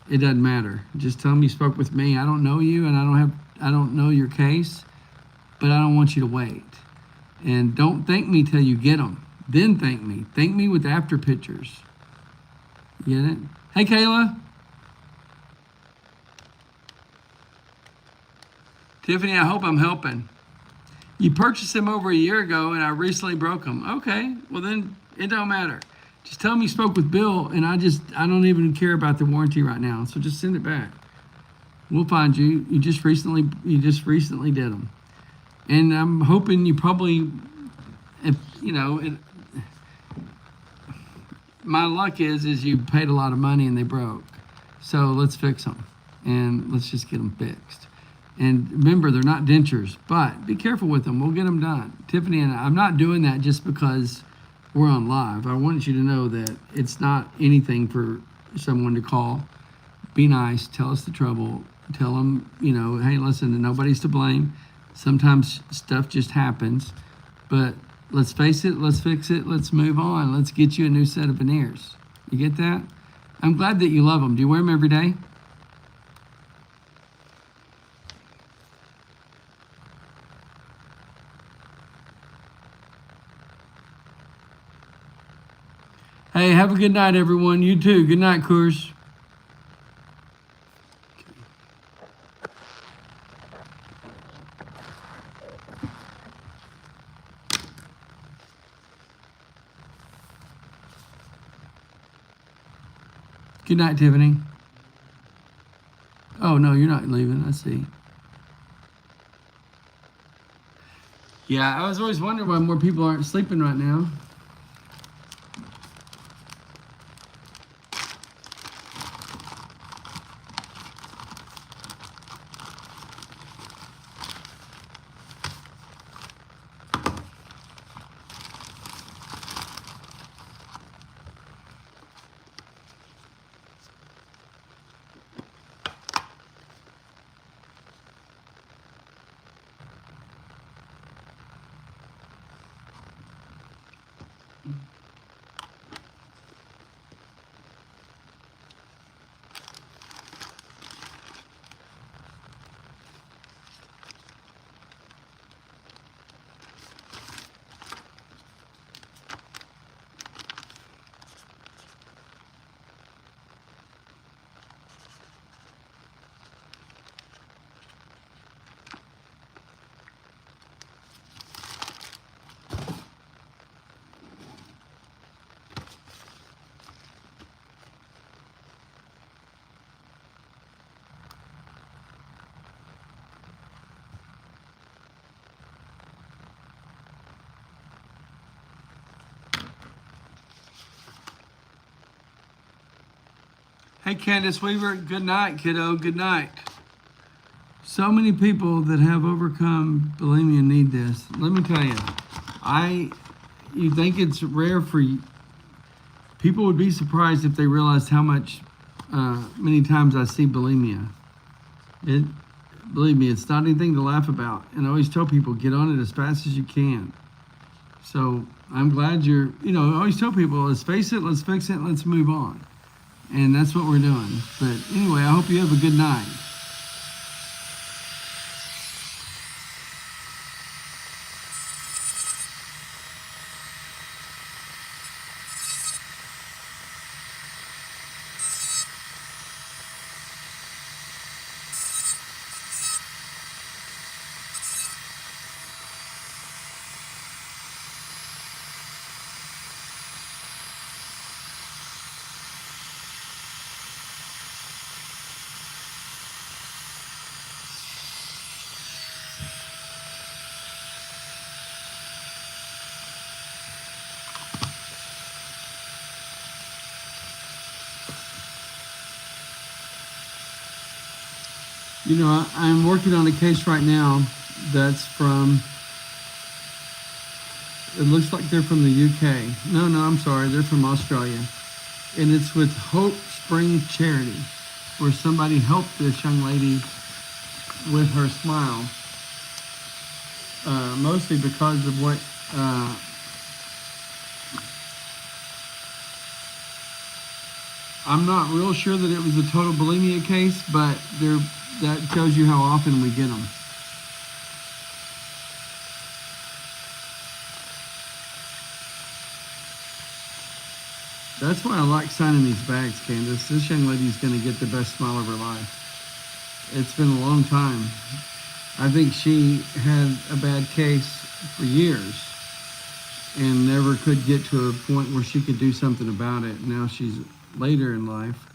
A: it doesn't matter. Just tell them you spoke with me. I don't know you and I don't know your case, but I don't want you to wait. And don't thank me till you get them. Then thank me. Thank me with after pictures. Get it? Hey, Kayla. Tiffany, I hope I'm helping. You purchased them over a year ago and I recently broke them. Okay, well then it don't matter. Just tell me you spoke with Bill and I don't even care about the warranty right now. So just send it back. We'll find you. You just recently did them. And I'm hoping you probably, my luck is you paid a lot of money and they broke. So let's fix them and let's just get them fixed. And remember, they're not dentures, but be careful with them. We'll get them done. Tiffany and I'm not doing that just because we're on live. I want you to know that it's not anything for someone to call. Be nice. Tell us the trouble. Tell them, hey, listen, nobody's to blame. Sometimes stuff just happens. But let's face it. Let's fix it. Let's move on. Let's get you a new set of veneers. You get that? I'm glad that you love them. Do you wear them every day? a good night, everyone. You too. Good night, Coors. Good night, Tiffany. Oh, no, you're not leaving. I see. Yeah, I was always wondering why more people aren't sleeping right now. Hey, Candace Weaver, good night, kiddo. Good night. So many people that have overcome bulimia need this. Let me tell you, you think it's rare for people would be surprised if they realized how much, many times I see bulimia. Believe me, it's not anything to laugh about. And I always tell people, get on it as fast as you can. So I'm glad I always tell people, let's face it, let's fix it, let's move on. And that's what we're doing. But anyway, I hope you have a good night. I'm working on a case right now that's from, it looks like they're from the UK. No, I'm sorry, they're from Australia. And it's with Hope Spring Charity, where somebody helped this young lady with her smile, mostly because of what, I'm not real sure that it was a total bulimia case, but that tells you how often we get them. That's why I like signing these bags, Candace. This young lady's going to get the best smile of her life. It's been a long time. I think she had a bad case for years and never could get to a point where she could do something about it. Now she's later in life,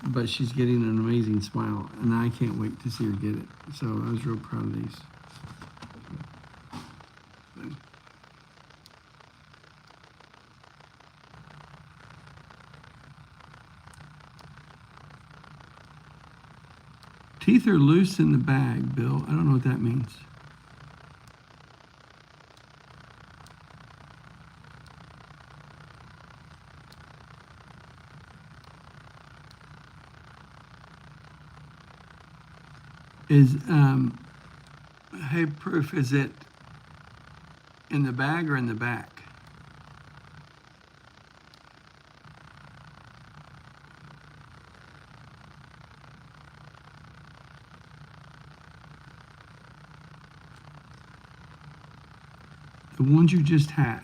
A: but she's getting an amazing smile, and I can't wait to see her get it. So I was real proud of these. Teeth are loose in the bag, Bill. I don't know what that means. Hey, Proof, is it in the bag or in the back? The ones you just had,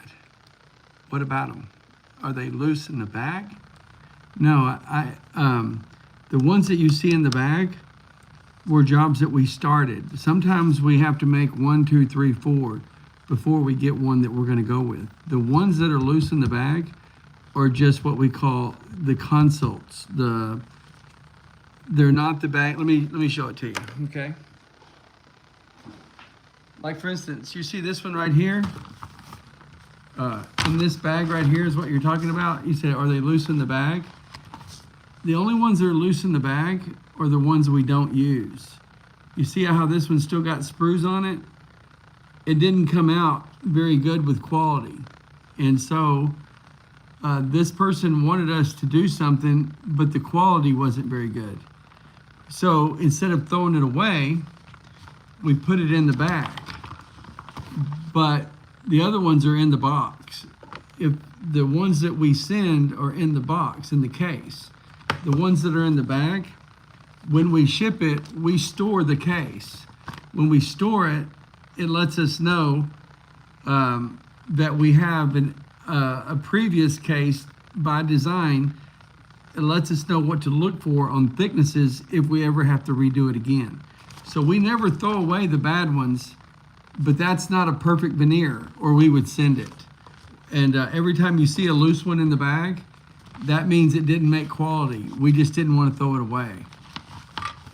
A: what about them? are they loose in the bag? No, the ones that you see in the bag were jobs that we started. Sometimes we have to make 1, 2, 3, 4 before we get one that we're going to go with. The ones that are loose in the bag are just what we call the consults. They're not the bag. Let me show it to you. Okay. Like for instance, you see this one right here. In this bag right here is what you're talking about. You said, are they loose in the bag? The only ones that are loose in the bag are the ones we don't use. You see how this one still got sprues on it? It didn't come out very good with quality. And so this person wanted us to do something, but the quality wasn't very good. So instead of throwing it away, we put it in the bag. But the other ones are in the box. If the ones that we send are in the box, in the case, the ones that are in the bag, when we ship it, we store the case. When we store it, it lets us know that we have a previous case by design. It lets us know what to look for on thicknesses if we ever have to redo it again. So we never throw away the bad ones, but that's not a perfect veneer, or we would send it. And every time you see a loose one in the bag, that means it didn't make quality. We just didn't want to throw it away.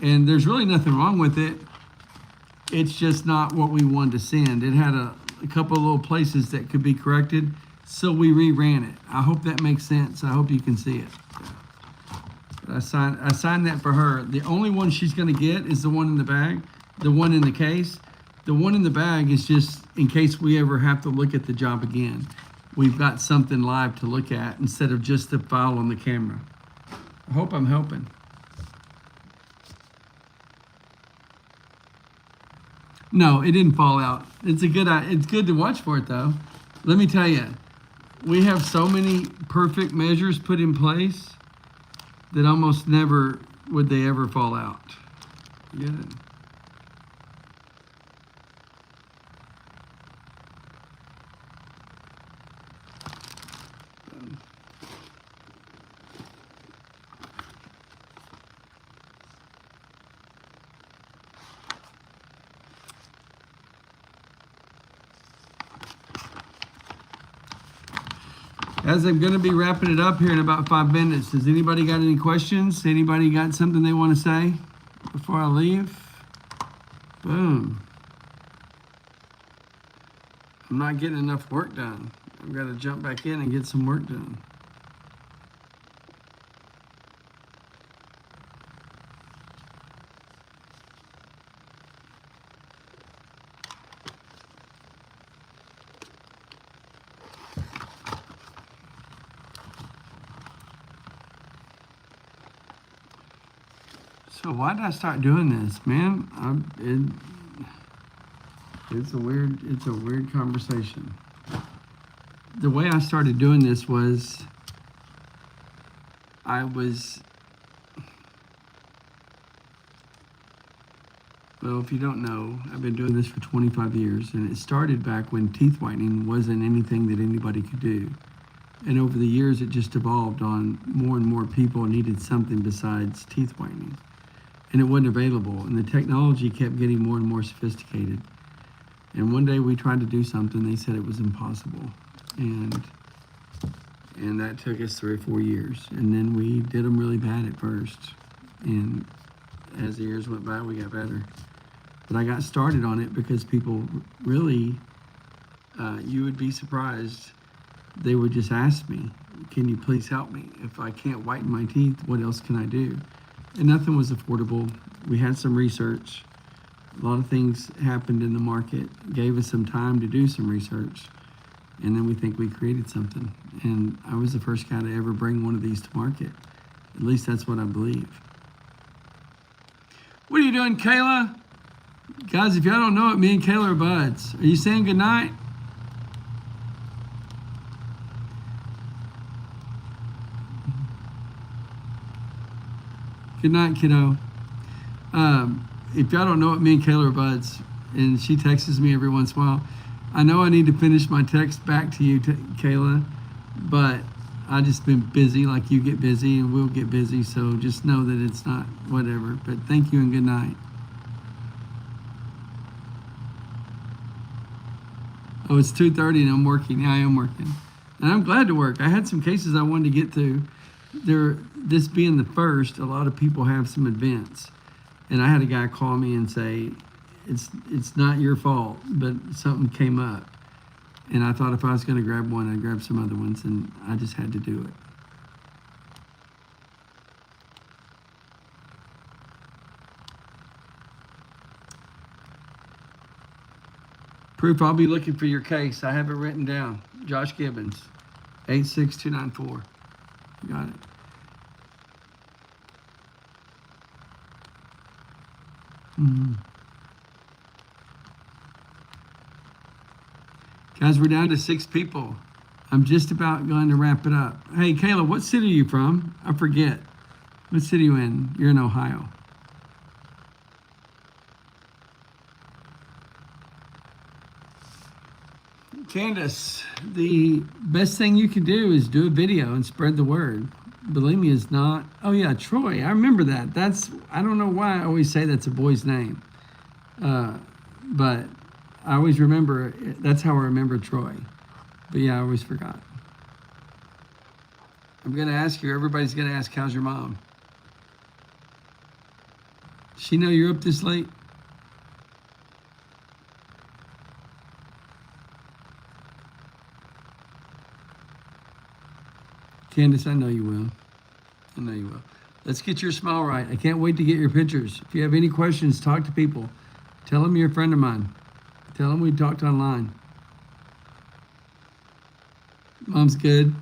A: And there's really nothing wrong with it. It's just not what we wanted to send. It had a couple of little places that could be corrected, so we reran it. I hope that makes sense. I hope you can see it. I signed that for her. The only one she's going to get is the one in the bag, the one in the case. The one in the bag is just in case we ever have to look at the job again. We've got something live to look at instead of just the file on the camera. I hope I'm helping. No, it didn't fall out. It's good to watch for it though. Let me tell you, we have so many perfect measures put in place that almost never would they ever fall out. Yeah. As I'm going to be wrapping it up here in about 5 minutes, has anybody got any questions? Anybody got something they want to say before I leave? Boom. I'm not getting enough work done. I've got to jump back in and get some work done. So why did I start doing this, man? It's a weird conversation. The way I started doing this was well, if you don't know, I've been doing this for 25 years, and it started back when teeth whitening wasn't anything that anybody could do. And over the years, it just evolved on more and more people needed something besides teeth whitening. And it wasn't available, and the technology kept getting more and more sophisticated. And one day we tried to do something, they said it was impossible. And that took us 3 or 4 years. And then we did them really bad at first. And as the years went by, we got better. But I got started on it because people really, you would be surprised, they would just ask me, can you please help me? If I can't whiten my teeth, what else can I do? And nothing was affordable. We had some research. A lot of things happened in the market, gave us some time to do some research, and then we think we created something. And I was the first guy to ever bring one of these to market. At least that's what I believe. What are you doing, Kayla? Guys, if y'all don't know it, me and Kayla are buds. Are you saying goodnight? Good night, kiddo. If y'all don't know it, me and Kayla are buds, and she texts me every once in a while. I know I need to finish my text back to you, Kayla, but I just been busy like you get busy and we'll get busy. So just know that it's not whatever. But thank you and good night. Oh, it's 2:30 and I'm working. Yeah, I am working. And I'm glad to work. I had some cases I wanted to get to. This being the first, a lot of people have some events. And I had a guy call me and say, it's not your fault, but something came up. And I thought if I was going to grab one, I'd grab some other ones, and I just had to do it. Proof, I'll be looking for your case. I have it written down. Josh Gibbons, 86294. You got it. Mm-hmm. Guys, we're down to 6 people. I'm just about going to wrap it up. Hey, Kayla, what city are you from? I forget. What city are you in? You're in Ohio. Candace, the best thing you can do is do a video and spread the word. Bulimia is not. Oh yeah, Troy. I remember that. I don't know why I always say that's a boy's name, but I always remember. That's how I remember Troy. But yeah, I always forgot. I'm gonna ask you. Everybody's gonna ask, "How's your mom?" Does she know you're up this late? Candace, I know you will. I know you will. Let's get your smile right. I can't wait to get your pictures. If you have any questions, talk to people. Tell them you're a friend of mine. Tell them we talked online. Mom's good. In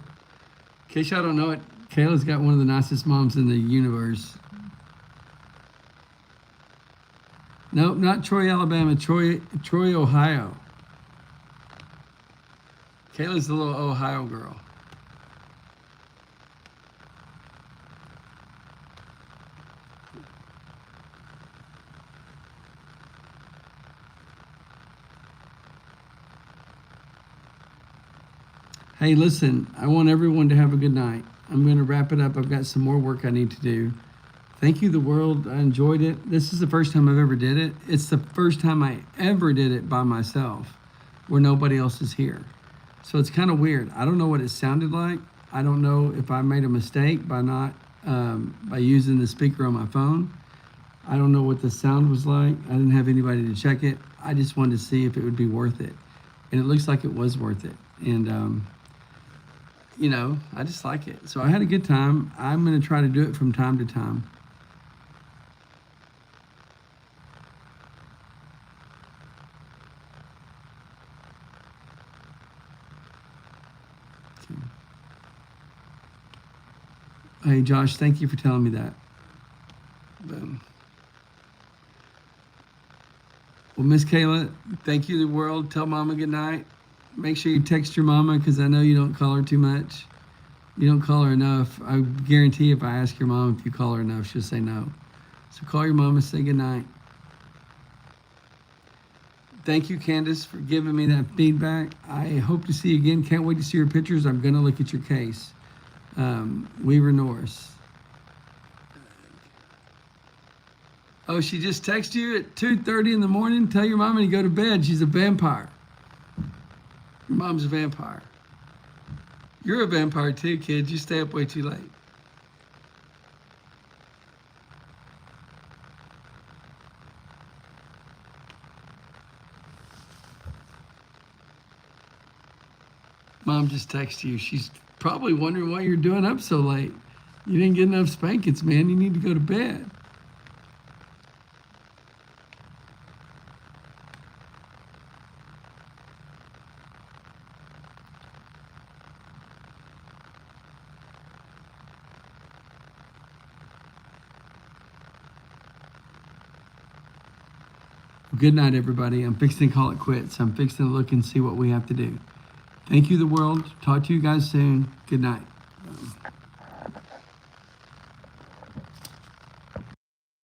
A: case y'all don't know it, Kayla's got one of the nicest moms in the universe. Nope, not Troy, Alabama. Troy, Ohio. Kayla's the little Ohio girl. Hey, listen, I want everyone to have a good night. I'm going to wrap it up. I've got some more work I need to do. Thank you, the world. I enjoyed it. This is the first time I've ever did it. It's the first time I ever did it by myself where nobody else is here. So it's kind of weird. I don't know what it sounded like. I don't know if I made a mistake by not by using the speaker on my phone. I don't know what the sound was like. I didn't have anybody to check it. I just wanted to see if it would be worth it. And it looks like it was worth it. And, you know, I just like it. So I had a good time. I'm going to try to do it from time to time. Hey, Josh, thank you for telling me that. Boom. Well, Miss Kayla, thank you, the world. Tell Mama good night. Make sure you text your mama because I know you don't call her too much. You don't call her enough. I guarantee if I ask your mom if you call her enough, she'll say no. So call your mama, say good night. Thank you, Candace, for giving me that feedback. I hope to see you again. Can't wait to see your pictures. I'm going to look at your case. Weaver Norris. Oh, she just texted you at 2:30 in the morning? Tell your mama to go to bed. She's a vampire. Your mom's a vampire. You're a vampire too, kid. You stay up way too late. Mom just texted you. She's probably wondering why you're doing up so late. You didn't get enough spankings, man. You need to go to bed. Good night, everybody. I'm fixing to call it quits. I'm fixing to look and see what we have to do. Thank you, the world. Talk to you guys soon. Good night.